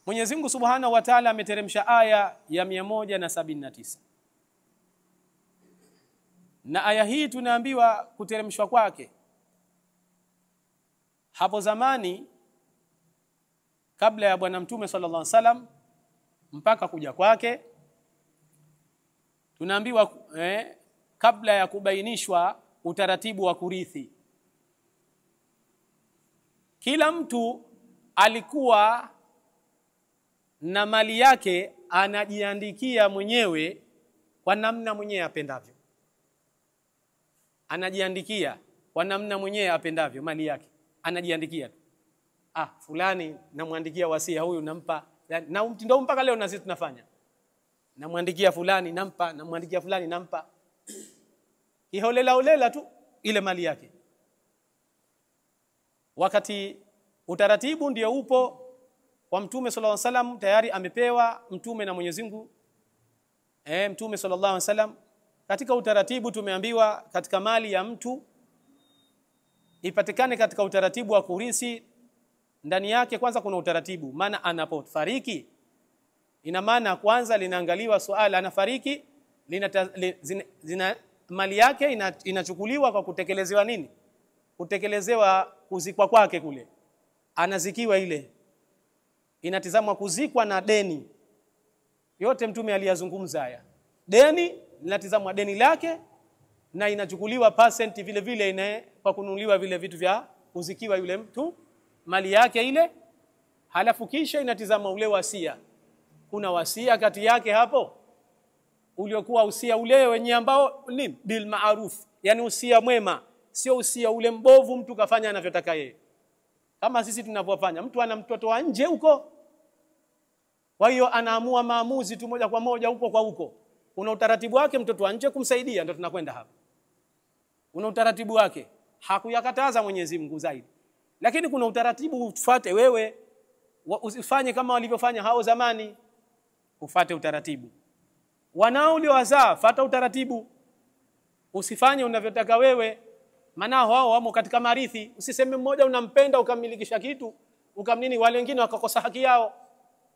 Mwenyezi Mungu Subhanahu wa Ta'ala ameteremsha aya ya 179. Na aya hii tunaambiwa kuteremshwa kwake hapo zamani kabla ya Bwana Mtume sallallahu alaihi wasallam mpaka kuja kwake. Tunaambiwa kabla ya kubainishwa utaratibu wa kurithi, kila mtu alikuwa na mali yake anajiandikia mwenyewe kwa namna mwenyewe apendavyo. Anajiandikia kwa namna mwenyewe apendavyo mali yake. Anajiandikia. Fulani namwandikia wasia huyu nampa. Na mtindo mpaka leo na sisi tunafanya. Namwandikia fulani nampa, namwandikia fulani nampa. Kiholela tu ile mali yake. Wakati utaratibu ndio upo kwa Mtume sallallahu alaihi wasallam, tayari amepewa Mtume na Mwenyezi Mungu. Mtume sallallahu alaihi wasallam, katika utaratibu tumeambiwa katika mali ya mtu ipatikane katika utaratibu wa kurithi, ndani yake kwanza kuna utaratibu. Maana anapofariki, ina maana kwanza linaangaliwa swala, anafariki mali yake inachukuliwa kwa kutekelezewa nini? Kutekelezewa kuzikwa kwake kule. Anazikiwa ile. Inatizamwa kuzikwa na deni. Yote Mtume aliyazungumza haya. Deni linatizamwa deni lake na inachukuliwa percent vile vile kwa kununuliwa vile vitu vya kuzikiwa yule mtu mali yake ile. Halafu kisha inatizama ule wasia. Kuna wasia kati yake hapo uliokuwa usia ule wenye ambao ni bil ma'ruf, yani usia mwema, sio usia ule mbovu mtu kafanya anavyotaka yeye. Kama sisi tunavyofanya, mtu ana mtoto wa nje huko, kwa hiyo anaamua maamuzi tu moja kwa moja huko kwa huko. Una utaratibu wake mtoto wa nje kumsaidia, ndio tunakwenda hapa. Una utaratibu wake, hakuyakataza Mwenyezi Mungu zaidi. Lakini kuna utaratibu ufuate wewe, usifanye kama walivyofanya hao zamani. Ufuate utaratibu. Wanao uliowazaa, fuata utaratibu. Usifanye unavyotaka wewe. Maana hao wamo katika marithi. Usiseme mmoja unampenda ukamilikisha kitu, ukamnini wale wengine wakakosa haki yao.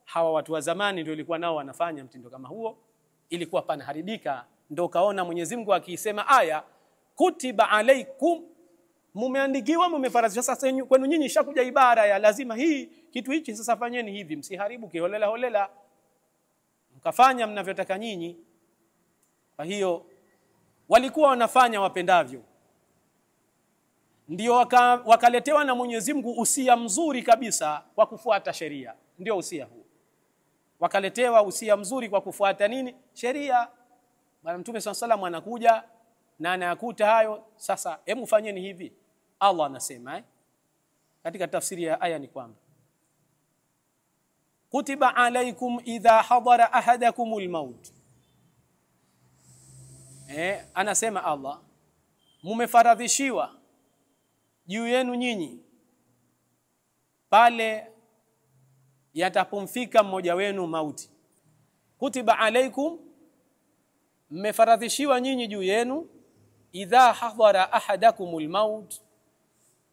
Hawa watu wa zamani ndio ilikuwa nao wanafanya mtindo kama huo. Ilikuwa panaharibika, ndio kaona Mwenyezi Mungu akisema aya, kutiba alaikum, mumeandikiwa, mumefaradhishwa. Sasa kwenu nyinyi shakuja ibara ya lazima hii kitu hichi, sasa fanyeni hivi, msiharibu kiholela holela, mkafanya mnavyotaka nyinyi. Kwa hiyo walikuwa wanafanya wapendavyo. Ndio wakaletewa na Mwenyezi Mungu usia mzuri kabisa kwa kufuata sheria. Ndio usia huu. Wakaletewa usia mzuri kwa kufuata nini? Sheria. Bwana Mtume sallallahu anakuja na anayakuta hayo. Sasa hebu fanyeni hivi. Allah anasema katika tafsiri ya aya ni kwamba kutiba alaikum idha hadara ahadakumul maut. Anasema Allah, mumefaradhishiwa juu yenu nyinyi pale yatapomfika mmoja wenu mauti. Kutiba alaikum, mmefaradhishiwa nyinyi juu yenu, idha hadara ahadakumul maut,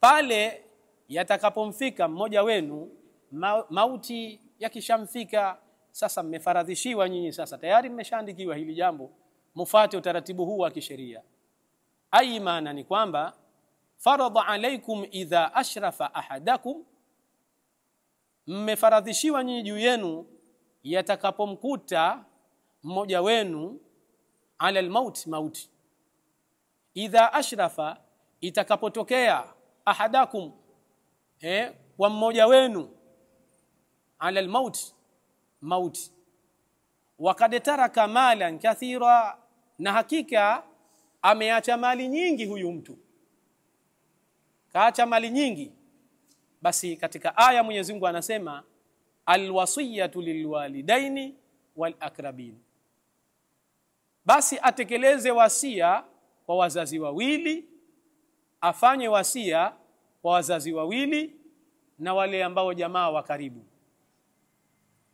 pale yatakapomfika mmoja wenu mauti. Yakishamfika sasa mmefaradhishiwa nyinyi, sasa tayari mmeshaandikiwa hili jambo, mfuate utaratibu huu wa kisheria. Ai maana ni kwamba farada alaikum idha ashrafa ahadakum, mmefaradhishiwa nyinyi juu yenu yatakapomkuta mmoja wenu ala almaut, mauti. Idha ashrafa, itakapotokea ahadakum, kwa mmoja wenu ala almaut, mauti. Wakad taraka malan kathira, na hakika ameacha mali nyingi huyu mtu. Kaacha mali nyingi. Basi katika aya Mwenyezi Mungu anasema alwasiyatu lilwalidaini wal akrabin, basi atekeleze wasia kwa wazazi wawili, afanye wasia kwa wazazi wawili na wale ambao jamaa wa karibu.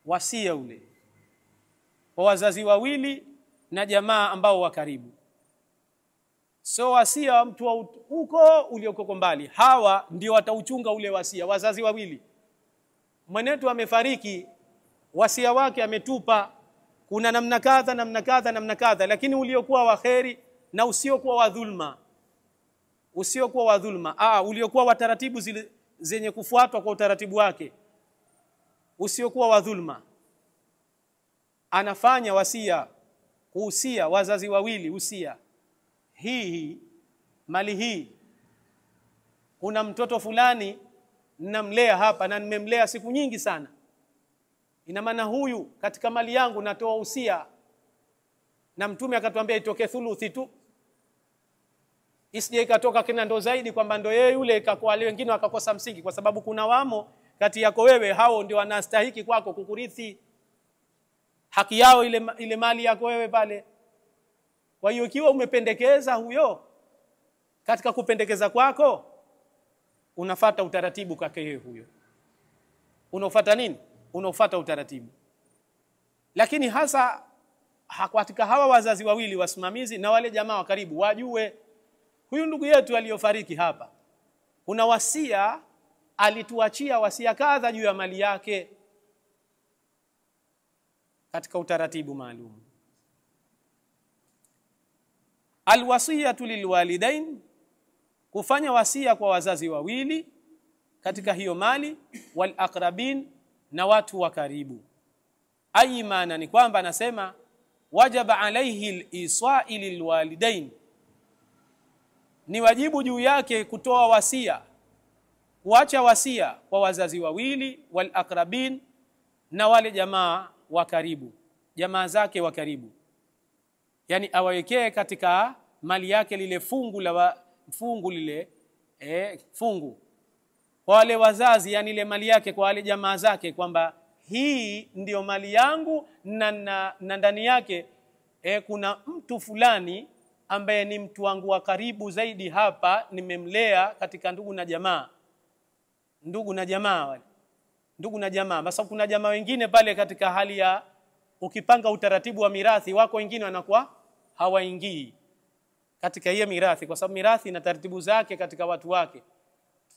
Wasia ule kwa wazazi wawili na jamaa ambao wa karibu. So wasia wa mtu huko ulioko mbali, hawa ndio watauchunga ule wasia, wazazi wawili. Mwenetu amefariki, wasia wake ametupa, kuna namna kadha namna kadha namna kadha, lakini uliokuwa wa kheri na usiokuwa wa dhulma, usiokuwa wa dhulma, uliokuwa wa taratibu zile zenye kufuatwa kwa utaratibu wake, usiokuwa wa dhulma. Anafanya wasia, kuhusia wazazi wawili, usia hii mali hii, kuna mtoto fulani namlea hapa na nimemlea siku nyingi sana, ina maana huyu katika mali yangu natoa usia, na Mtume akatuambia itoke thuluthi tu, isije ikatoka kina ndo zaidi kwamba ndo yeye yule ikakuwa wale wengine wakakosa msingi, kwa sababu kuna wamo kati yako wewe, hao ndio wanastahiki kwako kukurithi haki yao, ile mali yako wewe pale. Kwa hiyo ikiwa umependekeza huyo, katika kupendekeza kwako unafuata utaratibu kake yeye huyo, unafuata nini? Unafuata utaratibu. Lakini hasa katika hawa wazazi wawili wasimamizi na wale jamaa wa karibu, wajue huyu ndugu yetu aliyofariki hapa, kuna wasia alituachia, wasia kadha juu ya mali yake, katika utaratibu maalum. Alwasiyatu lilwalidain, kufanya wasia kwa wazazi wawili katika hiyo mali, wal aqrabin, na watu wa karibu. Aimana ni kwamba anasema wajaba alaihi al-iswa'i lilwalidain, ni wajibu juu yake kutoa wasia, kuacha wasia kwa wazazi wawili, wal aqrabin, na wale jamaa wa karibu, jamaa zake wa karibu. Yani awawekee katika mali yake lile fungu la fungu lile fungu kwa wale wazazi, yani ile mali yake kwa wale jamaa zake, kwamba hii ndio mali yangu na ndani yake kuna mtu fulani ambaye ni mtu wangu wa karibu zaidi hapa, nimemlea katika ndugu na jamaa, ndugu na jamaa wale, ndugu na jamaa. Basi kuna jamaa wengine pale katika hali ya ukipanga utaratibu wa mirathi wako, wengine wanakuwa hawaingii katika hiyo mirathi, kwa sababu mirathi ina taratibu zake katika watu wake.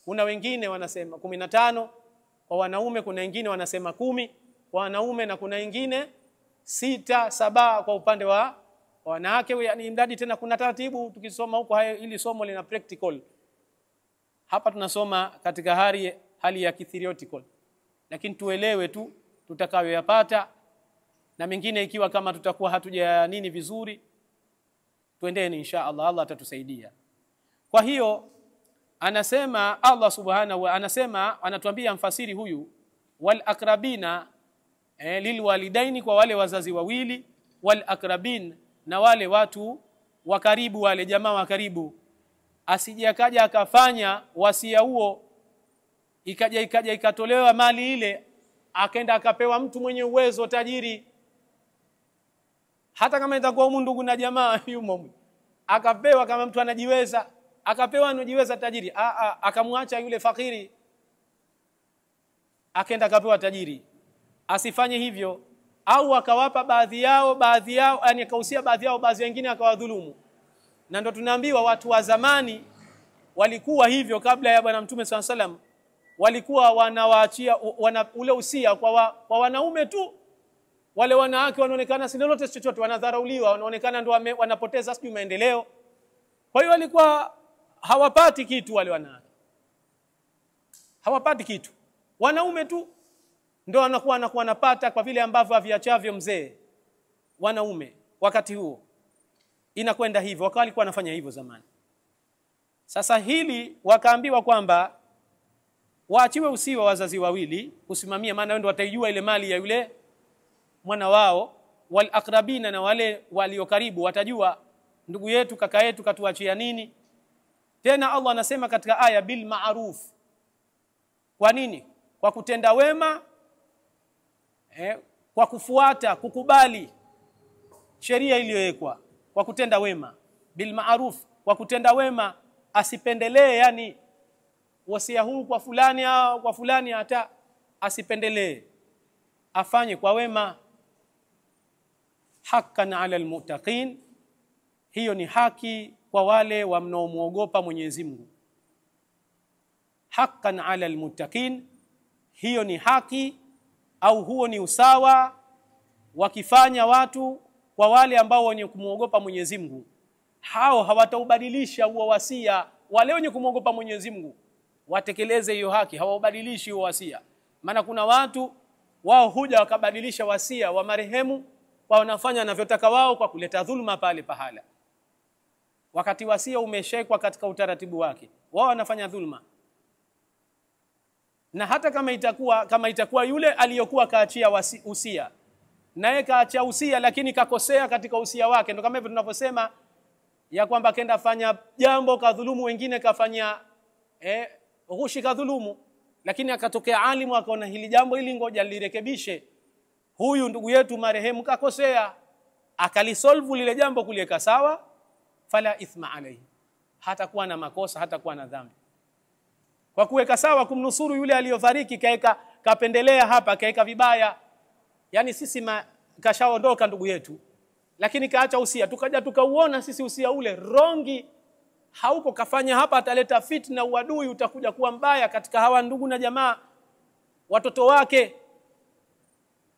Kuna wengine wanasema 15 kwa wanaume, kuna wengine wanasema 10 kwa wanaume, na kuna wengine 6 7 kwa upande wa wanawake. Yani mradi tena kuna taratibu, tukisoma huko ili somo lina practical. Hapa tunasoma katika hali ya theoretical, lakini tuelewe tu tutakayoyapata, na mengine ikiwa kama tutakuwa hatuja nini vizuri, tuendeni insha Allah, Allah atatusaidia. Kwa hiyo anasema Allah subhanahu wa anasema, anatuambia mfasiri huyu, wal akrabina lilwalidaini, kwa wale wazazi wawili, wal akrabin, na wale watu wa karibu, wale jamaa wa karibu. Asije akaja akafanya wasia huo ikaja ikatolewa mali ile akaenda akapewa mtu mwenye uwezo, tajiri, hata kama itakuwa humu ndugu na jamaa yumo, akapewa kama mtu anajiweza, akapewa anajiweza tajiri, akamwacha yule fakiri akaenda akapewa tajiri. Asifanye hivyo, au akawapa baadhi yao, yani akahusia baadhi yao, baadhi wengine akawadhulumu. Na ndo tunaambiwa watu wa zamani walikuwa hivyo, kabla ya bwana Mtume SAW, walikuwa wanawaachia ule usia kwa wanaume tu. Wale wanawake wanaonekana si lolote chochote, wanadharauliwa, wanaonekana ndo wanapoteza sijui maendeleo. Kwa hiyo walikuwa hawapati kitu, wale wanawake hawapati kitu, wanaume tu ndo anakuwa anapata, kwa vile ambavyo aviachavyo mzee. Wanaume wakati huo inakwenda hivyo, wakawa walikuwa wanafanya hivyo zamani. Sasa hili wakaambiwa kwamba waachiwe usiwa wazazi wawili kusimamia, maana ndio wataijua ile mali ya yule mwana wao, wal aqrabina, na wale walio karibu watajua ndugu yetu, kaka yetu katuachia nini. Tena Allah anasema katika aya bil ma'ruf. Kwa nini? Kwa kutenda wema, kwa kufuata, kukubali sheria iliyowekwa, kwa kutenda wema, bil ma'ruf, kwa kutenda wema, asipendelee, yani wasia huu kwa fulani au kwa fulani, hata asipendelee, afanye kwa wema. Haqqan 'ala almuttaqin, hiyo ni haki kwa wale wanaomuogopa Mwenyezi Mungu. Haqqan 'ala almuttaqin, hiyo ni haki au huo ni usawa wakifanya watu kwa wale ambao wenye kumuogopa Mwenyezi Mungu. Hao hawataubadilisha huo wasia. Wale wenye kumuogopa Mwenyezi Mungu watekeleze hiyo haki, hawaubadilishi huo wasia. Maana kuna watu wao huja wakabadilisha wasia wa marehemu kwa wanafanya wanavyotaka wao kwa kuleta dhulma pale pahala, wakati wasia umeshekwa katika utaratibu wake. Wao wanafanya dhulma. Na hata kama itakuwa yule aliyokuwa kaachia usia, naye kaachia usia lakini kakosea katika usia wake, ndio kama hivyo tunavyosema ya kwamba kenda fanya jambo kadhulumu wengine, kafanya ghushi kadhulumu, lakini akatokea alimu akaona hili jambo hili ngoja lirekebishe, huyu ndugu yetu marehemu kakosea, akalisolve lile jambo kuliweka sawa, fala ithma alayhi, hatakuwa na makosa, hatakuwa na dhambi. Kwa kuweka sawa kumnusuru yule aliyofariki, kapendelea hapa, kaeka vibaya. Yani sisi kashaondoka ndugu yetu, lakini kaacha usia, tukaja tukauona sisi usia ule rongi hauko, kafanya hapa, ataleta fitna, uadui utakuja kuwa mbaya katika hawa ndugu na jamaa, watoto wake.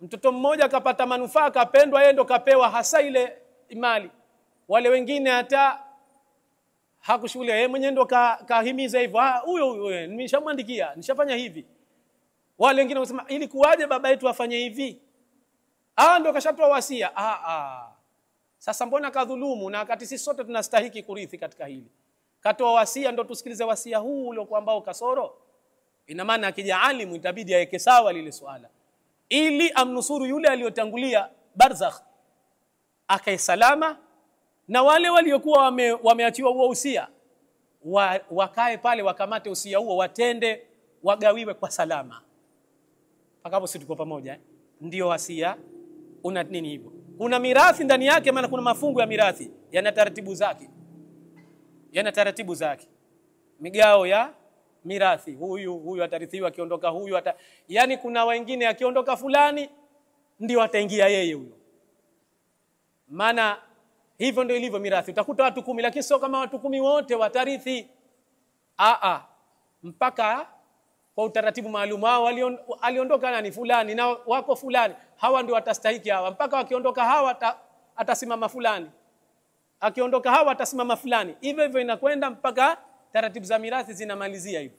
Mtoto mmoja kapata manufaa, kapendwa, yeye ndo kapewa hasa ile mali, wale wengine hata hakushule, yeye mwenyewe ndo kahimiza hivyo, huyo nimeshamwandikia, nishafanya hivi. Wale wengine wanasema ili kuwaje baba yetu afanye hivi, ndo kashatoa wasia. Sasa mbona kadhulumu, na wakati sisi sote tunastahiki kurithi katika hili? Katoa wasia, ndo tusikilize wasia huu ule kwa ambao kasoro. Ina maana akija alimu itabidi aweke sawa lile swala, ili amnusuru yule aliyotangulia barzakh, akae salama, na wale waliokuwa wameachiwa huo usia wakae pale, wakamate usia huo, watende, wagawiwe kwa salama. Mpaka hapo sisi tuko pamoja. Ndio wasia una nini hivyo. Kuna mirathi ndani yake, maana kuna mafungu ya mirathi yana taratibu zake. Migao ya mirathi, huyu atarithiwa, akiondoka huyu yani kuna wengine akiondoka fulani ndio ataingia yeye huyo. Maana hivyo ndio ilivyo mirathi. Utakuta watu 10, lakini sio kama watu 10 wote watarithi. Mpaka kwa utaratibu maalum. Hao aliondoka nani fulani na wako fulani, hawa ndio watastahiki hawa. Mpaka wakiondoka hawa atasimama fulani, akiondoka hawa atasimama fulani. Hivyo inakwenda mpaka taratibu za mirathi zinamalizia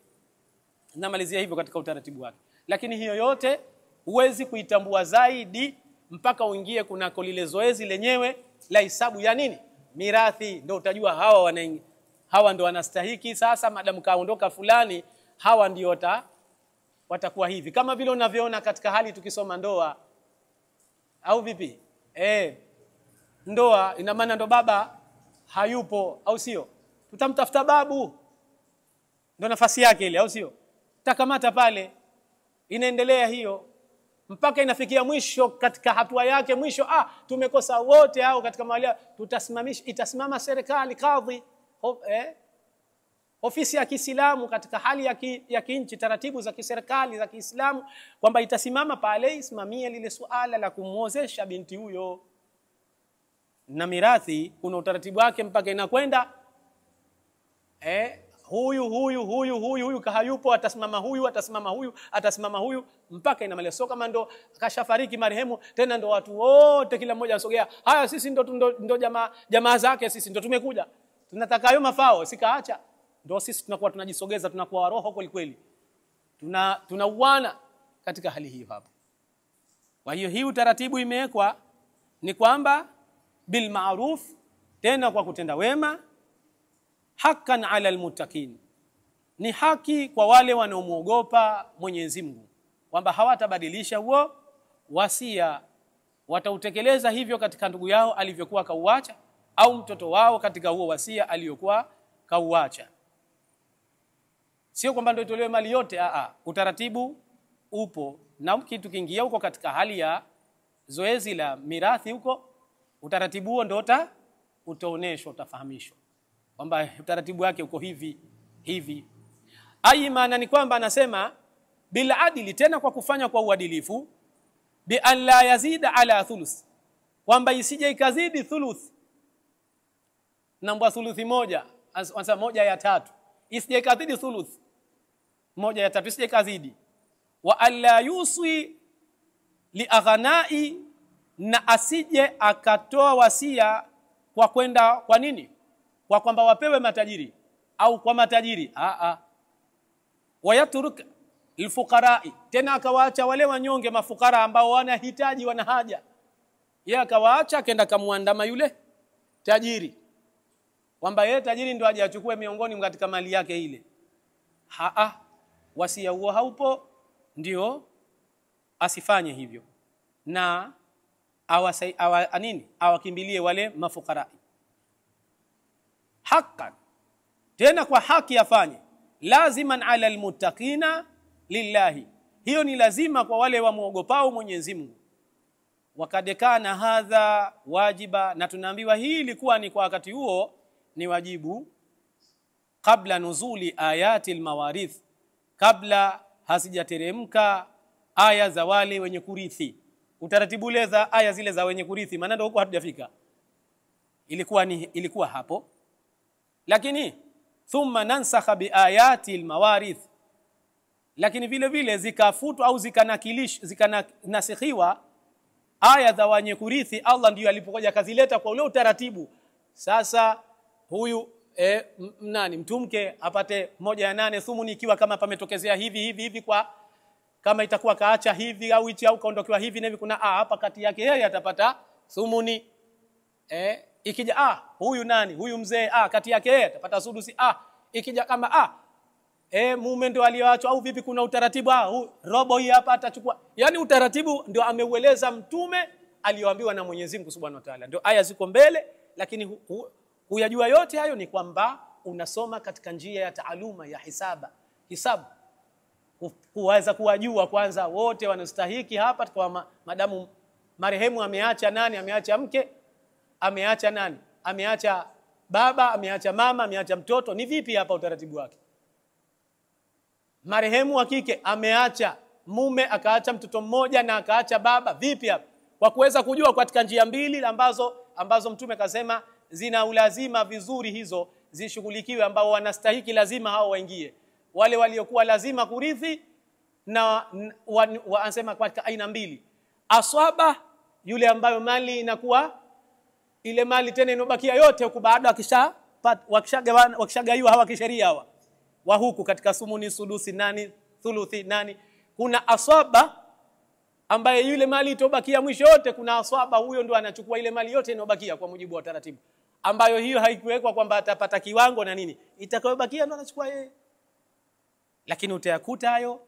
hivyo katika utaratibu wake. Lakini hiyo yote huwezi kuitambua zaidi mpaka uingie kunako lile zoezi lenyewe la hisabu ya nini? Mirathi. Ndio utajua hawa ndio wanastahiki. Sasa madamu kaondoka fulani, hawa ndio watakuwa hivi. Kama vile unavyoona katika hali tukisoma ndoa, au vipi? Ndoa ina maana ndo baba hayupo, au sio? Tutamtafuta babu, ndo nafasi yake ile, au sio? Takamata pale, inaendelea hiyo mpaka inafikia mwisho. Katika hatua yake mwisho, tumekosa wote hao katika mahali, itasimama serikali, kadhi, ofisi ya Kiislamu katika hali ya kinchi, taratibu za kiserikali za Kiislamu, kwamba itasimama pale isimamie lile suala la kumuozesha binti huyo. Na mirathi kuna utaratibu wake mpaka inakwenda huyu kahayupo, atasimama huyu mpaka inamaliza. So kama ndo kashafariki marehemu, tena ndo watu wote kila mmoja asogea, haya sisi ndo jamaa zake, sisi ndo tumekuja, tunataka hayo mafao, sikaacha. Ndo sisi tunakuwa tunajisogeza, tunakuwa roho kweli kweli, tunauana katika hali hiyo hapo. Kwa hiyo hii utaratibu imewekwa ni kwamba bil ma'ruf, tena kwa kutenda wema, hakan ala almuttaqin, ni haki kwa wale wanaomuogopa Mwenyezi Mungu, kwamba hawatabadilisha huo wasia, watautekeleza hivyo katika ndugu yao alivyokuwa kauacha, au mtoto wao katika huo wasia aliyokuwa kauacha. Sio kwamba ndio itolewe mali yote, utaratibu upo. Na kitu kiingia huko katika hali ya zoezi la mirathi huko, utaratibu huo ndio utaoneshwa, utafahamishwa kwamba utaratibu wake uko hivi. Maana ni kwamba anasema bil adli, tena kwa kufanya kwa uadilifu, bi an la yazida ala thuluth, kwamba isije ikazidi thuluth. Namba thuluthi moja, anasema 1/3, isije ikazidi thuluth 1/3, isije ikazidi. Wa alla yuswi liaghnai, na asije akatoa wasia kwa kwenda kwa nini, kwa kwamba wapewe matajiri au kwa matajiri. Wayaturuk alfuqarai, tena akawaacha wale wanyonge mafukara ambao wanahitaji, wana haja. Yeye akawaacha, akaenda kamuandama yule tajiri, kwamba yeye tajiri ndio aje achukue miongoni katika mali yake ile. Wasia huo haupo, ndio asifanye hivyo, na awakimbilie wale mafukara. Haqqan, tena kwa haki afanye. Laziman ala almuttaqina lillahi, hiyo ni lazima kwa wale wamuogopao Mwenyezi Mungu. Wakadekana hadha wajiba, na tunaambiwa hii ilikuwa ni kwa wakati huo ni wajibu, kabla nuzuli ayati almawarith, kabla hasijateremka aya za wale wenye kurithi. Utaratibu ule za aya zile za wenye kurithi, maana ndio huko hatujafika, ilikuwa hapo. Lakini thumma nansakha bi ayati almawarith, lakini vile vile zikafutwa au zikanasikhiwa aya za wenye kurithi. Allah ndiyo alipokuja kazileta kwa ule utaratibu. Sasa huyu mtumke apate 1/8 thumuni, ikiwa kama pametokezea hivi kwa kama itakuwa kaacha hivi au hichi au kaondokewa hivi na hivi, kuna hapa kati yake yeye atapata thumuni. Ikija huyu huyu mzee kati yake yeye atapata sudusi. Ikija kama mume ndio aliyoachwa au vipi, kuna utaratibu robo hii hapa atachukua. Yani utaratibu ndio ameueleza Mtume aliyoambiwa na Mwenyezi Mungu Subhanahu wa Ta'ala. Ndio aya ziko mbele, lakini huyajua yote hayo ni kwamba unasoma katika njia ya taaluma ya hisabu, kuweza kuwajua kwanza wote wanastahiki hapa, kwa madamu marehemu ameacha nani, ameacha mke, ameacha nani, ameacha baba, ameacha mama, ameacha mtoto, ni vipi hapa utaratibu wake. Marehemu wa kike ameacha mume, akaacha mtoto mmoja na akaacha baba, vipi hapa? Kwa kuweza kujua katika njia mbili ambazo Mtume kasema zina ulazima vizuri, hizo zishughulikiwe, ambao wanastahiki lazima hao waingie. Wale waliokuwa lazima kurithi na wanasema katika aina mbili. Aswaba, yule ambayo mali inakuwa ile mali tena inobakia yote huku baada wakishagaiwa hawa kisheria hawa wa huku katika sumuni, sudusi, thuluthi. Kuna aswaba ambaye yule mali itobakia mwisho yote. Kuna aswaba, huyo ndo anachukua ile mali yote inobakia kwa mujibu wa taratibu, ambayo hiyo haikuwekwa kwamba atapata kiwango na nini, itakayobakia ndo anachukua yeye. Lakini utayakuta hayo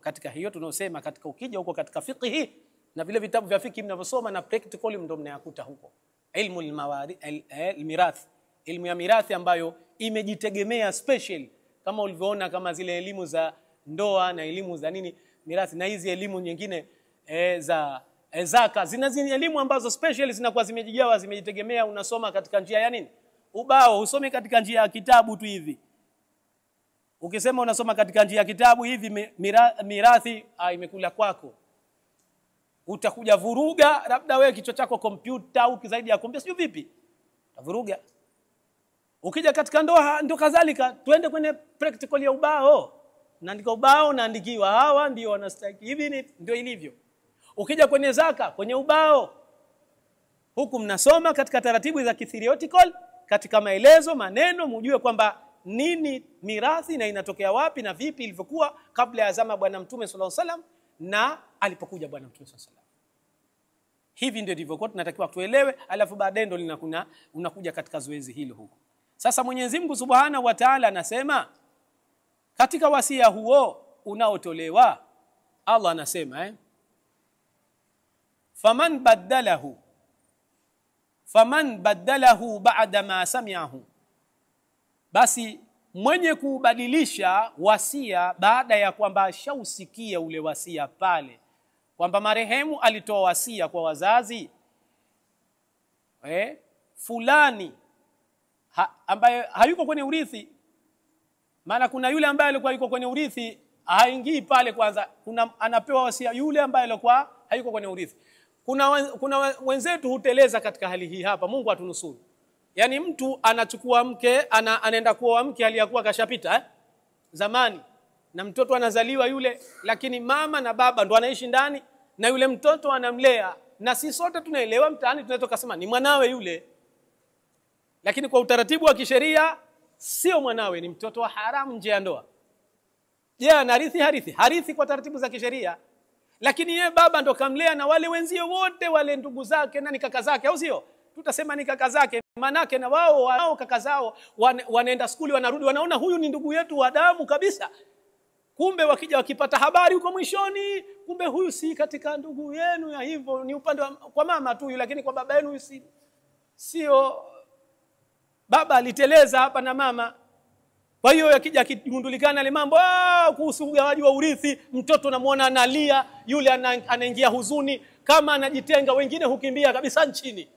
katika hiyo tunaosema katika, ukija huko katika fiqh na vile vitabu vya fiqh mnavyosoma na practical, ndio mnayakuta huko ilmu al-mirath, ilmu ya mirathi ambayo imejitegemea special, kama ulivyoona kama zile elimu za ndoa na elimu za nini mirathi, na hizi elimu nyingine za zaka, zina elimu ambazo special zinakuwa zimejigawa, zimejitegemea. Unasoma katika njia ya nini, ubao, usome katika njia ya kitabu tu hivi. Ukisema unasoma katika njia ya kitabu hivi, mirathi imekula kwako, utakuja vuruga, labda wewe kichwa chako kompyuta au zaidi ya kompyuta, sio vipi, utavuruga. Ukija katika ndoa ndio kadhalika, twende kwenye practical ya ubao, naandika ubao, naandikiwa hawa ndio wanastahili, hivi ndio ilivyo. Ukija kwenye zaka, kwenye ubao huku mnasoma katika taratibu za theoretical, katika maelezo maneno, mjue kwamba nini mirathi na inatokea wapi na vipi ilivyokuwa kabla ya zama Bwana Mtume sallallahu alaihi wasallam na alipokuja Bwana Mtume sallallahu alaihi wasallam. Hivi ndio ndivyo tunatakiwa tuelewe, alafu baadaye ndio unakuja katika zoezi hilo huko. Sasa Mwenyezi Mungu Subhanahu wa Ta'ala anasema katika wasia huo unaotolewa, Allah anasema faman baddalahu ba'da ma sami'ahu, basi mwenye kubadilisha wasia baada ya kwamba ashausikia ule wasia pale, kwamba marehemu alitoa wasia kwa wazazi fulani ambaye hayuko kwenye urithi. Maana kuna yule ambaye alikuwa yuko kwenye urithi haingii pale kwanza, anapewa wasia yule ambaye alikuwa hayuko kwenye urithi. Kuna wenzetu huteleza katika hali hii hapa, Mungu atunusuru. Yani mtu anachukua mke, anaenda kuoa mke aliyakuwa kashapita zamani, na mtoto anazaliwa yule, lakini mama na baba ndo anaishi ndani, na yule mtoto anamlea, na si sote tunaelewa mtaani tunaweza kusema ni mwanawe yule, lakini kwa utaratibu wa kisheria sio mwanawe, ni mtoto wa haramu nje ya ndoa. Je, anarithi? Harithi kwa taratibu za kisheria, lakini yeye baba ndo kamlea, na wale wenzio wote wale ndugu zake na ni kaka zake, au sio? Tutasema ni kaka zake, manake na wao kaka zao wanaenda skuli, wanarudi, wanaona huyu ni ndugu yetu wa damu kabisa. Kumbe wakija wakipata habari huko mwishoni, kumbe huyu si katika ndugu yenu, ya hivyo ni upande kwa mama tu, lakini kwa baba yenu sio. Baba aliteleza hapa na mama. Kwa hiyo yakija kigundulikana ile mambo kuhusu ugawaji wa urithi, mtoto namuona analia, yule anaingia huzuni, kama anajitenga, wengine hukimbia kabisa nchini.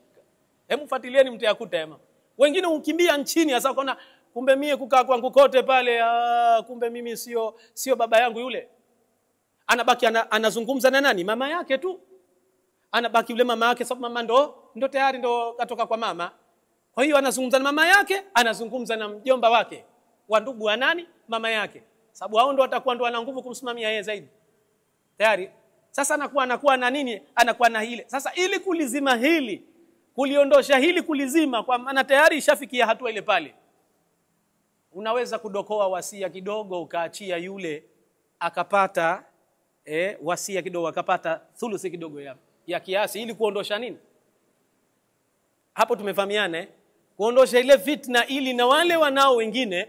Hebu fuatilieni mtayakuta ema. Wengine hukimbia nchini hasa kuna kumbe mie kukaa kwangu kote pale, kumbe mimi sio baba yangu yule. Anabaki anazungumza na nani? Mama yake tu. Anabaki yule mama yake, sababu mama ndo tayari ndo katoka kwa mama. Kwa hiyo anazungumza na mama yake, anazungumza na mjomba wake wa ndugu wa nani? Mama yake. Sababu hao ndo watakuwa ndo wana nguvu kumsimamia yeye zaidi. Tayari. Sasa anakuwa na nini? Anakuwa na hile. Sasa ili kulizima hili, kuliondosha hili, kulizima, kwa maana tayari ishafikia hatua ile pale, unaweza kudokoa wasia kidogo, ukaachia yule akapata wasia kidogo, akapata thuluthi kidogo ya kiasi, ili kuondosha nini? Hapo tumefahamiana, kuondosha ile fitna, ili na wale wanao wengine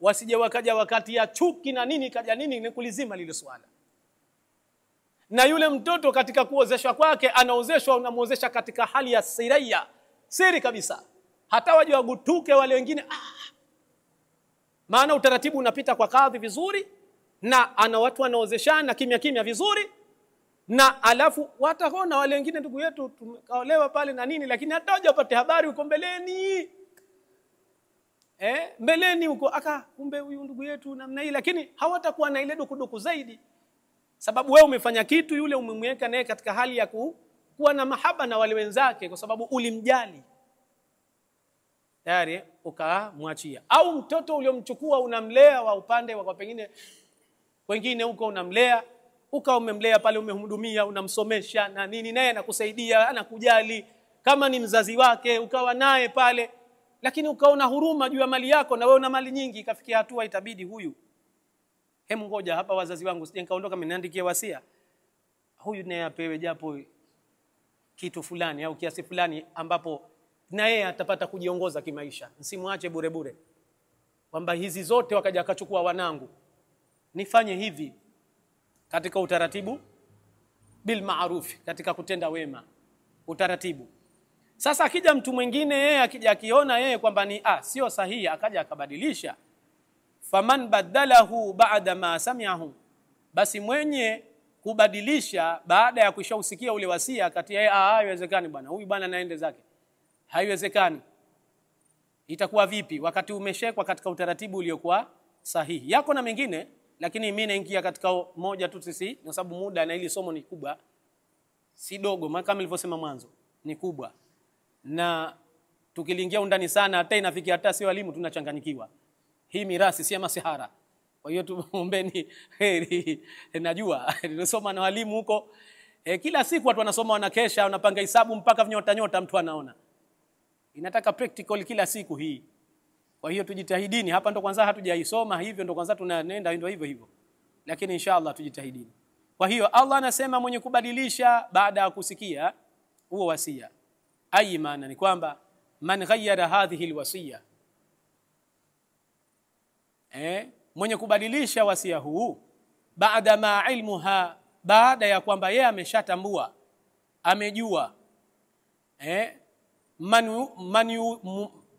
wasije wakaja wakati ya chuki na nini kaja nini, ni kulizima lile swala. Na yule mtoto katika kuozeshwa kwake, anaozeshwa, unamuozesha katika hali ya siraya, siri kabisa, hata waje wagutuke wale wengine. Maana utaratibu unapita kwa kadhi vizuri, na ana watu wanaozeshana kimya vizuri, na alafu wataona wale wengine ndugu yetu tumekaolewa pale na nini, lakini hata waje wapate habari huko mbeleni, mbeleni huko, kumbe huyu ndugu yetu namna hii, lakini hawatakuwa na ile dukuduku zaidi, sababu wewe umefanya kitu, yule umemweka naye katika hali ya kuwa na mahaba na wale wenzake, kwa sababu ulimjali tayari, ukamwachia. Au mtoto uliomchukua unamlea wa upande wa pengine wengine huko, unamlea umemlea pale, umemhudumia, unamsomesha na nini, naye anakusaidia, anakujali kama ni mzazi wake, ukawa naye pale, lakini ukaona huruma juu ya mali yako, na wewe una mali nyingi, ikafikia hatua itabidi huyu, hemu ngoja hapa wazazi wangu sije nikaondoka mniandikie wasia, huyu naye apewe japo kitu fulani au kiasi fulani, ambapo na yeye atapata kujiongoza kimaisha. Msimwache bure bure kwamba hizi zote wakaja akachukua wanangu. Nifanye hivi katika utaratibu bil ma'ruf, katika kutenda wema, utaratibu. Sasa akija mtu mwingine, yeye akija akiona yeye kwamba ni sio sahihi, akaja akabadilisha, faman badalahu ba'da ma sami'ahu, basi mwenye kubadilisha baada ya kushausikia ule wasia, kati yeye haiwezekani bwana, huyu bwana naende zake, haiwezekani. Itakuwa vipi wakati umeshekwa katika utaratibu uliokuwa sahihi? Yako na mengine, lakini mimi naingia katika moja tu sisi, kwa sababu muda na hili somo ni kubwa, si dogo, kama nilivyosema mwanzo, ni kubwa, na tukiliingia undani sana hata inafikia hata si walimu tunachanganyikiwa. Hii mirasi si masihara. Kwa hiyo tuombeni heri. Najua nilisoma na walimu huko, kila siku watu wanasoma, wanakesha, wanapanga hisabu mpaka nyota mtu anaona. Inataka practical kila siku hii. Kwa hiyo tujitahidini. Hapa ndo kwanza hatujaisoma, hivyo ndo kwanza tunaenda ndio hivyo. Lakini inshallah tujitahidini. Kwa hiyo Allah anasema mwenye kubadilisha baada ya kusikia huo wasia. Ai maana ni kwamba man ghayyara hadhihi alwasiya, mwenye kubadilisha wasia huu baada ma ilmuha, baada ya kwamba yeye ameshatambua, amejua,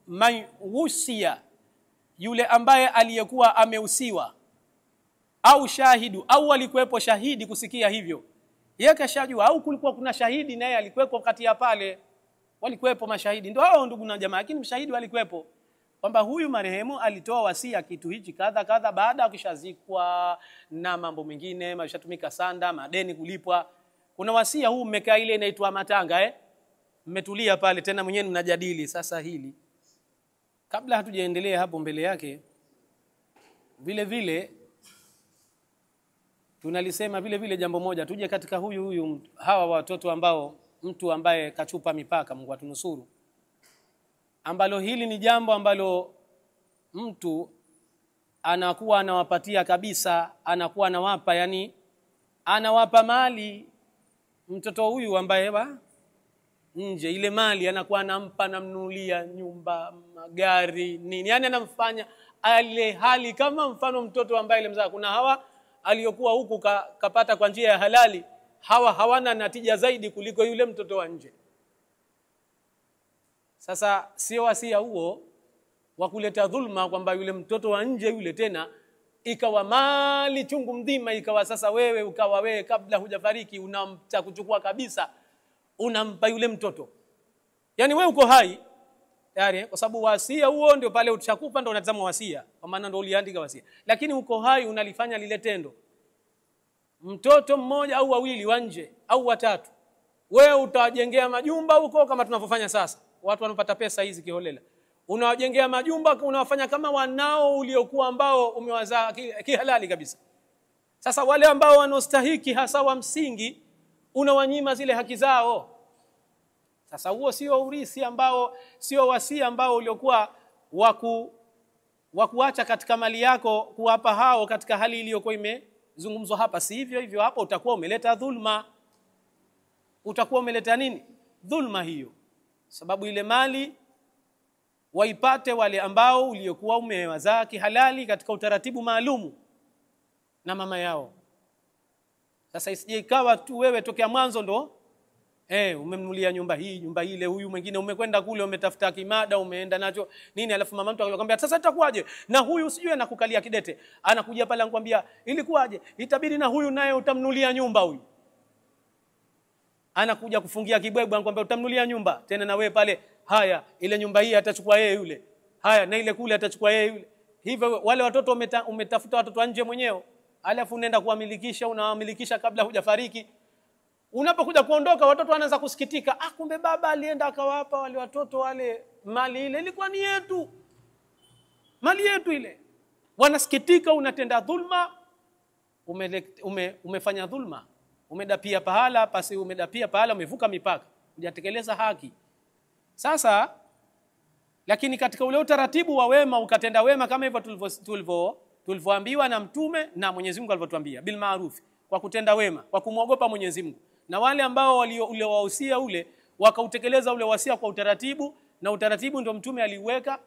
man wusia, yule ambaye aliyekuwa ameusiwa, au shahidu, au alikuwepo shahidi kusikia hivyo, yeye kashajua, au kulikuwa kuna shahidi naye alikuwepo wakati ya pale, walikuwepo mashahidi, ndio hao ndugu na jamaa, lakini mshahidi walikuwepo kwamba huyu marehemu alitoa wasia kitu hichi kadha kadha, baada ya kushazikwa na mambo mengine, mashatumika sanda, madeni kulipwa, kuna wasia huu mmekaa, ile inaitwa matanga, mmetulia pale, tena mwenyewe mnajadili. Sasa hili kabla hatujaendelea hapo mbele yake, vile vile tunalisema vile vile jambo moja. Tuje katika huyu hawa watoto ambao mtu ambaye kachupa mipaka, Mungu atunusuru, ambalo hili ni jambo ambalo mtu anakuwa anawapatia kabisa, anakuwa anawapa, yani anawapa mali mtoto huyu ambaye nje, ile mali anakuwa anampa, namnulia nyumba, magari, nini, yani anamfanya ale hali kama mfano mtoto ambaye mzaa. Kuna hawa aliyokuwa huku kapata kwa njia ya halali, hawa hawana natija zaidi kuliko yule mtoto wa nje. Sasa sio wasia huo wa kuleta dhulma kwamba yule mtoto wa nje yule tena ikawa mali chungu mzima, ikawa sasa wewe kabla hujafariki unamta kuchukua kabisa, unampa yule mtoto. Yani wewe uko hai tayari, kwa sababu wasia huo ndio pale utakufa ndio unatazama wasia, kwa maana ndio uliandika wasia. Lakini uko hai unalifanya lile tendo. Mtoto mmoja au wawili wa nje au watatu, wewe utawajengea majumba huko kama tunavyofanya sasa. Watu wanapata pesa hizi kiholela. Unawajengea majumba, unawafanya kama wanao uliokuwa ambao umewazaa kihalali kabisa. Sasa wale ambao wanostahiki hasa wa msingi unawanyima zile haki zao. Sasa huo sio urithi ambao, sio wasia ambao uliokuwa wakuacha katika mali yako kuwapa hao katika hali iliyokuwa imezungumzwa hapa. Si hivyo hivyo, hapo utakuwa umeleta dhulma. Utakuwa umeleta nini? Dhulma hiyo. Sababu ile mali waipate wale ambao uliokuwa umewazaa kihalali katika utaratibu maalumu na mama yao. Sasa isije ikawa tu wewe tokea mwanzo ndo umemnulia nyumba hii, nyumba ile, huyu mwingine umekwenda kule umetafuta kimada umeenda nacho nini, alafu mama mtu akamwambia sasa itakuwaje na huyu sijui anakukalia kidete, anakuja pale anakuambia ilikuwaje, itabidi na huyu naye utamnulia nyumba huyu. Anakuja kufungia kibwebwe anakuambia utamnulia nyumba tena na wewe pale, haya ile nyumba hii atachukua yeye yule, haya na ile kule atachukua yeye yule. Hivyo wale watoto umetafuta watoto nje mwenyewe, alafu unaenda kuwamilikisha, unawamilikisha kabla hujafariki. Unapokuja kuondoka watoto wanaanza kusikitika, kumbe baba alienda akawapa wale watoto wale mali ile ilikuwa ni yetu. Mali yetu ile. Wanasikitika, unatenda dhulma, umefanya dhulma. Umedapia pahala, pasi umedapia pahala, umevuka mipaka, hujatekeleza haki. Sasa lakini katika ule utaratibu wa wema ukatenda wema kama hivyo tulivyoambiwa na Mtume na Mwenyezi Mungu alivyotuambia bil ma'ruf, kwa kutenda wema, kwa kumwogopa Mwenyezi Mungu. Na wale ambao ule wahusia ule wakautekeleza ule wasia kwa utaratibu, na utaratibu ndio Mtume aliweka,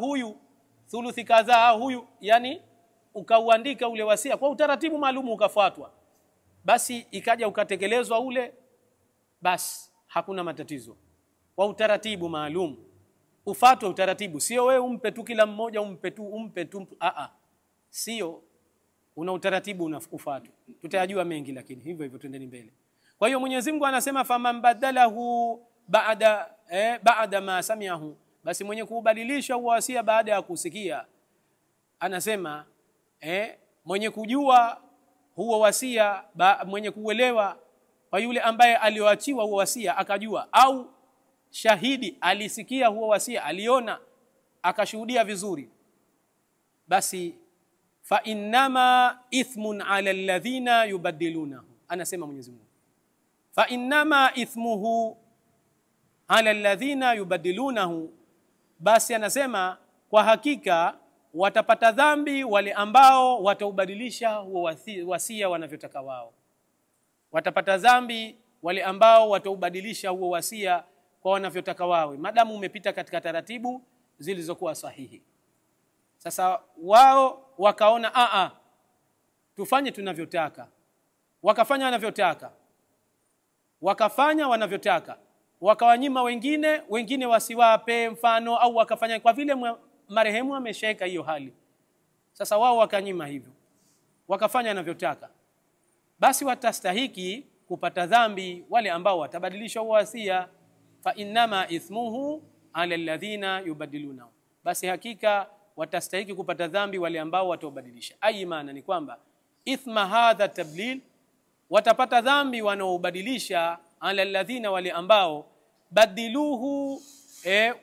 huyu thuluthi kadhaa, huyu, yani ukauandika ule wasia kwa utaratibu maalumu ukafuatwa, basi ikaja ukatekelezwa ule, basi hakuna matatizo. Kwa utaratibu maalum ufuatwe utaratibu, sio wewe umpe tu kila mmoja umpe tu sio, una utaratibu unafuatwa. Tutajua mengi, lakini hivyo hivyo twendeni mbele. Kwa hiyo Mwenyezi Mungu anasema faman badalahu ba'da ma sami'ahu, basi mwenye kubadilisha wasia baada ya kusikia, anasema mwenye kujua huo wasia, mwenye kuelewa, kwa yule ambaye alioachiwa huo wasia akajua, au shahidi alisikia huo wasia, aliona akashuhudia vizuri, basi fa innama ithmun ala alladhina yubaddilunahu. Anasema Mwenyezi Mungu fa innama ithmuhu ala alladhina yubaddilunahu, basi anasema kwa hakika watapata dhambi wale ambao wataubadilisha huo wasia wanavyotaka wao. Watapata dhambi wale ambao wataubadilisha huo wasia kwa wanavyotaka wao, madamu umepita katika taratibu zilizokuwa sahihi. Sasa wao wakaona tufanye tunavyotaka, wakafanya wanavyotaka, wakawanyima wengine wasiwape mfano, au wakafanya kwa vile marehemu amesheka hiyo hali. Sasa wao wakanyima hivyo, wakafanya wanavyotaka, basi watastahiki kupata dhambi wale ambao watabadilisha wasia. Fa innama ithmuhu ala alladhina yubadiluna, basi hakika watastahiki kupata dhambi wale ambao wataubadilisha. Maana ni kwamba ithma hadha tablil, watapata dhambi wanaobadilisha, ala alladhina, wale ambao badiluhu,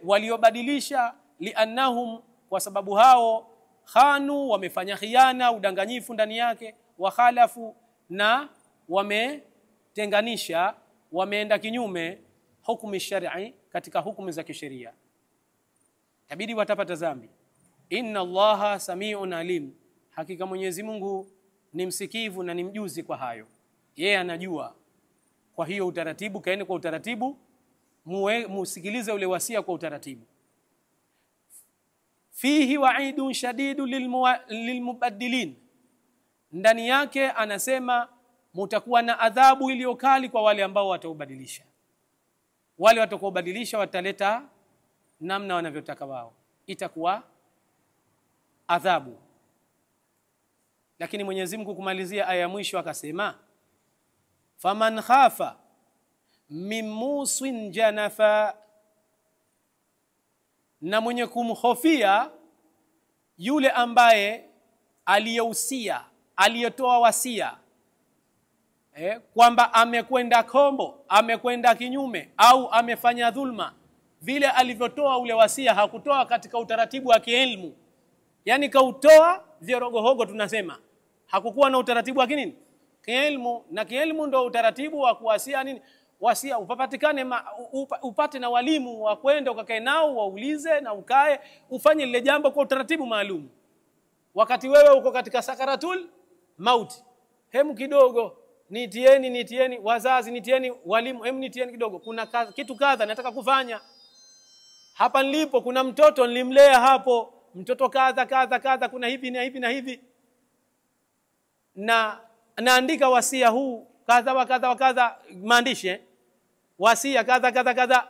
waliobadilisha, liannahum, kwa sababu hao khanu, wamefanya khiana, udanganyifu ndani yake, wa khalafu, na wametenganisha, wameenda kinyume hukumu shar'i, katika hukumu za kisheria, tabidi watapata dhambi. Inna Allaha samiun alim, hakika Mwenyezi Mungu ni msikivu na ni mjuzi kwa hayo, yeye anajua. Kwa hiyo utaratibu, kaeni kwa utaratibu, musikilize ule wasia kwa utaratibu. Fihi wa'idun shadidu lilmubaddilin, ndani yake anasema mutakuwa na adhabu iliyokali kwa wale ambao wataubadilisha. Wale watakaobadilisha wataleta namna wanavyotaka wao, itakuwa adhabu. Lakini Mwenyezi Mungu kumalizia aya ya mwisho akasema, faman khafa min musin janafa, na mwenye kumhofia yule ambaye aliyehusia, aliyetoa wasia, kwamba amekwenda kombo, amekwenda kinyume au amefanya dhulma, vile alivyotoa ule wasia hakutoa katika utaratibu wa kielimu, yani kautoa vyorogohogo, tunasema hakukuwa na utaratibu wa nini, kielimu. Na kielimu ndio utaratibu wa kuwasia nini, wasia upapatikane, upate na walimu wa kwenda ukakae nao, waulize na ukae ufanye lile jambo kwa utaratibu maalum. Wakati wewe uko katika sakaratul mauti, hemu kidogo nitieni wazazi, nitieni walimu, hemu nitieni kidogo, kuna kitu kadha nataka kufanya hapa nilipo, kuna mtoto nilimlea hapo, mtoto kadha, kuna hivi na hivi na hivi, na naandika wasia huu kadha wa kadha, maandishi wasia kadha,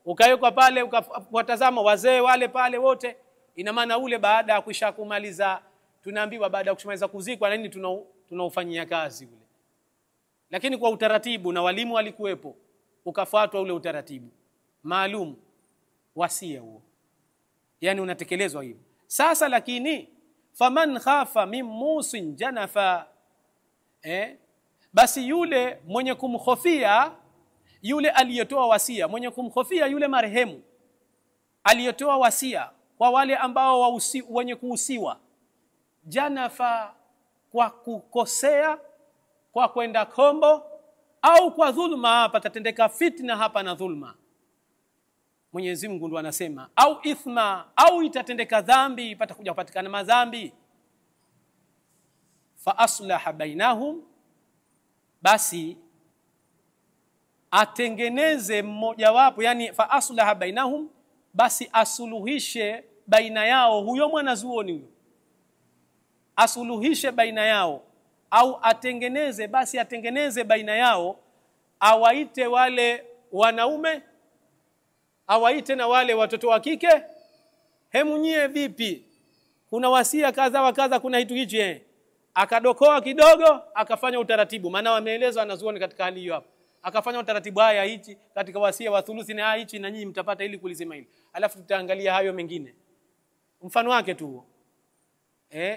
ukawekwa pale, ukawatazama wazee wale pale wote. Ina maana ule baada ya kuisha kumaliza, tunaambiwa baada ya kumaliza kuzikwa na nini, tunaufanyia kazi ule, lakini kwa utaratibu, na walimu walikuwepo, ukafuatwa ule utaratibu maalum, wasia huo, yani unatekelezwa hivyo. Sasa lakini faman khafa min musin janafa, basi yule mwenye kumkhofia yule aliyetoa wasia, mwenye kumkhofia yule marehemu aliyetoa wasia kwa wale ambao wenye kuhusiwa, janafa, kwa kukosea, kwa kwenda kombo au kwa dhulma, hapa tatendeka fitna hapa na dhulma. Mwenyezi Mungu ndo anasema, au ithma, au itatendeka dhambi, patakuja kupatikana madhambi. Fa aslaha bainahum, basi atengeneze mmoja wapo, yani fa aslaha bainahum, basi asuluhishe baina yao. Huyo mwanazuoni huyo asuluhishe baina yao, au atengeneze, basi atengeneze baina yao, awaite wale wanaume, awaite na wale watoto wa kike, hemu nyie vipi, kuna wasia kadha wa kadha, kuna hitu hichi, akadokoa kidogo, akafanya utaratibu, maana wameelezwa wanazuoni katika hali hiyo hapo, akafanya utaratibu, haya hichi katika wasia wa thuluthi na hichi na nyinyi mtapata ili kulisema hili, alafu tutaangalia hayo mengine. Mfano wake tu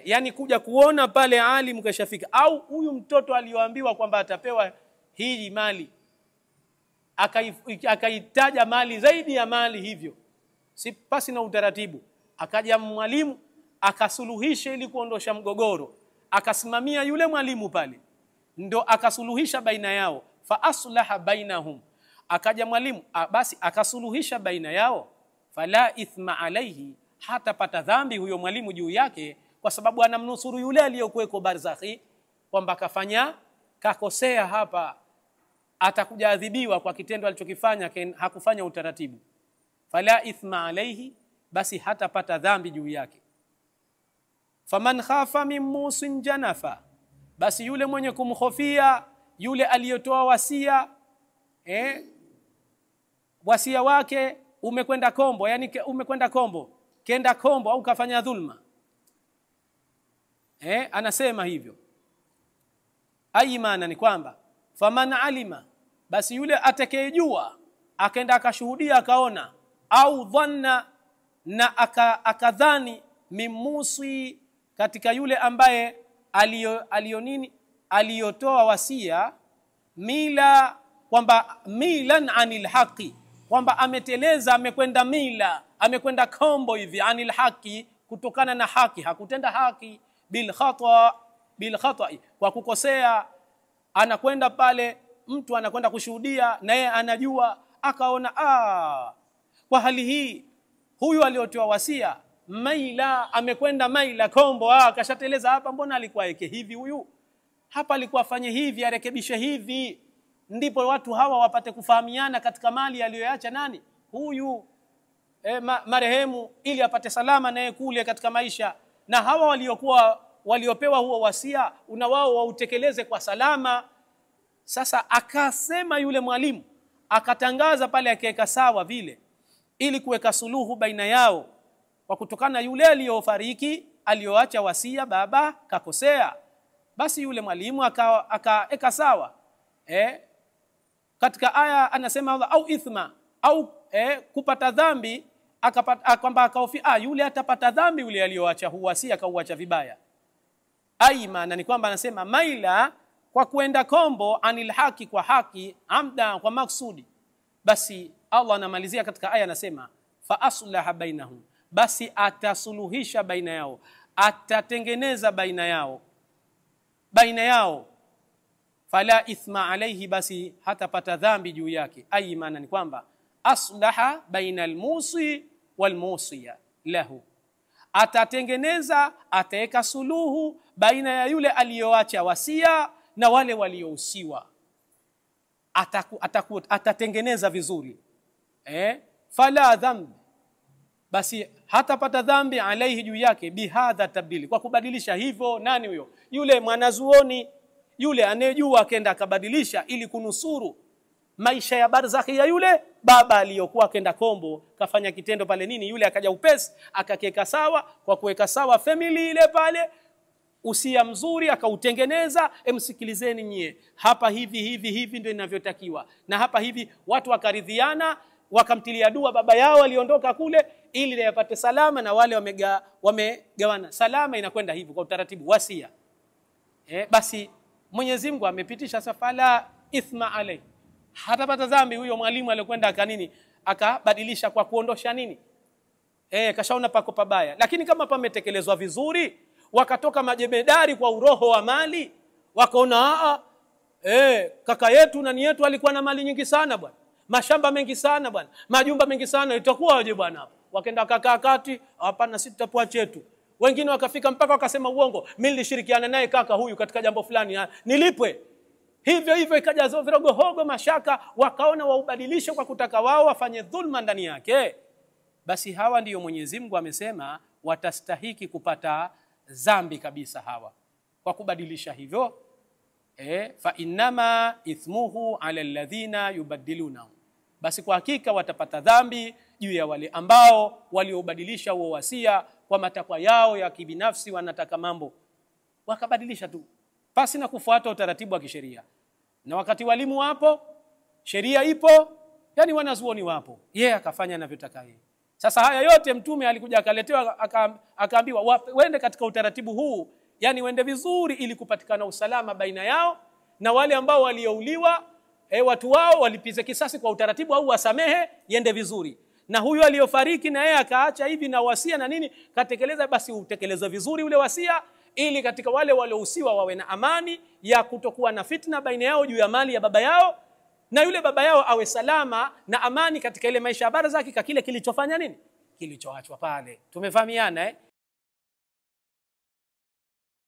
yani kuja kuona pale alim kashafika, au huyu mtoto aliyoambiwa kwamba atapewa hii mali, akaitaja mali zaidi ya mali hivyo, si pasi na utaratibu, akaja mwalimu akasuluhisha ili kuondosha mgogoro, akasimamia yule mwalimu pale, ndo akasuluhisha baina yao. Fa aslaha bainahum, akaja mwalimu basi akasuluhisha baina yao. Fala ithma alayhi, hata pata dhambi huyo mwalimu juu yake, kwa sababu anamnusuru yule aliyokuweko barzakhi, kwamba kafanya kakosea hapa, atakuja adhibiwa kwa kitendo alichokifanya, hakufanya utaratibu. Fala ithma alayhi, basi hata pata dhambi juu yake. Faman khafa min musin janafa, basi yule mwenye kumkhofia yule aliyotoa wasia, wasia wake umekwenda kombo, yani umekwenda kombo, kenda kombo au kafanya dhulma, anasema hivyo. Aimana ni kwamba faman alima, basi yule atakayejua, akaenda akashuhudia akaona, au dhanna, na akadhani, mimusi, katika yule ambaye aliyotoa wasia, mila, kwamba milan anil haqi, kwamba ameteleza, amekwenda mila, amekwenda kombo hivi, anil haqi, kutokana na haki, hakutenda haki, bil khata, bil khata'i, kwa kukosea. Anakwenda pale, mtu anakwenda kushuhudia na yeye anajua, akaona kwa hali hii huyu aliotoa wasia maila amekwenda maila kombo, akashateleza hapa, mbona alikuwa yake hivi, huyu hapa alikuwa afanye hivi, arekebishe hivi, ndipo watu hawa wapate kufahamiana katika mali aliyoacha nani huyu marehemu, ili apate salama naye kule katika maisha. Na hawa waliopewa huo wasia una wao wautekeleze kwa salama. Sasa akasema yule mwalimu, akatangaza pale, akiweka sawa vile, ili kuweka suluhu baina yao, kwa kutokana yule aliyofariki aliyoacha wasia, baba kakosea, basi yule mwalimu akaeka sawa. Katika aya anasema Allah, au ithma, au kupata dhambi, kwamba akaofia yule atapata dhambi yule aliyoacha huwasia, akauacha vibaya. Maana ni kwamba anasema maila, kwa kuenda kombo, anil haki, kwa haki, amda, kwa maksudi. Basi Allah anamalizia katika aya anasema fa aslaha bainahum, basi atasuluhisha baina yao, atatengeneza baina yao, fala ithma alayhi, basi hatapata dhambi juu yake. Maana ni kwamba aslaha baina almusi walmusiya lahu, atatengeneza, ataweka suluhu baina ya yule aliyoacha wasia na wale waliohusiwa, atatengeneza vizuri. Fala dhambi, basi hatapata dhambi alaihi, juu yake, bihadha tabdili, kwa kubadilisha hivyo. Nani huyo? Yule mwanazuoni yule anejua, akenda akabadilisha ili kunusuru maisha ya barzakhi ya yule baba aliyokuwa akenda kombo, kafanya kitendo pale nini, yule akaja upesi akakeka sawa, kwa kuweka sawa family ile pale, usia mzuri akautengeneza. Msikilizeni nyie, hapa hivi ndio inavyotakiwa, na hapa hivi, watu wakaridhiana, wakamtilia dua baba yao aliondoka kule, ili yapate salama, na wale wamegawana salama. Inakwenda hivyo kwa utaratibu wasia. Basi Mwenyezi Mungu amepitisha safala ithma alayhi, hatapata dhambi huyo mwalimu aliyokwenda akabadilisha kwa kuondosha nini, kashaona pako pabaya. Lakini kama pametekelezwa vizuri, wakatoka majemedari kwa uroho wa mali, wakaona kaka yetu nani yetu alikuwa na mali nyingi sana bwana, mashamba mengi sana bwana, majumba mengi sana, itakuwaje bwana? Wakaenda kakaa kati, hapana, sisi tutapoa chetu. Wengine wakafika mpaka wakasema uongo, mimi nilishirikiana naye kaka huyu katika jambo fulani, nilipwe. Hivyo ikaja virogo hogo, mashaka, wakaona waubadilishe kwa kutaka wao wafanye dhulma ndani yake. Basi hawa ndiyo Mwenyezi Mungu amesema watastahiki kupata dhambi kabisa hawa, kwa kubadilisha hivyo. Fa innama ithmuhu ala alladhina yubaddiluna, basi kwa hakika watapata dhambi juu ya wale ambao waliobadilisha huo wasia kwa matakwa yao ya kibinafsi, wanataka mambo wakabadilisha tu pasi na kufuata utaratibu wa kisheria. Na wakati walimu wapo, sheria ipo, yani wanazuoni wapo, akafanya anavyotaka yeye. Sasa haya yote Mtume alikuja akaletewa, akaambiwa wende katika utaratibu huu, yani wende vizuri, ili kupatikana usalama baina yao, na wale ambao waliouliwa watu wao walipize kisasi kwa utaratibu, au wasamehe, yende vizuri. Na huyu aliyofariki na yeye akaacha hivi na wasia na nini, katekeleza, basi utekelezwe vizuri ule wasia, ili katika wale waliohusiwa wawe na amani ya kutokuwa na fitna baina yao juu ya mali ya baba yao, na yule baba yao awe salama na amani katika ile maisha ya barzakhi, kile kilichofanya nini, kilichoachwa pale. Tumefahamiana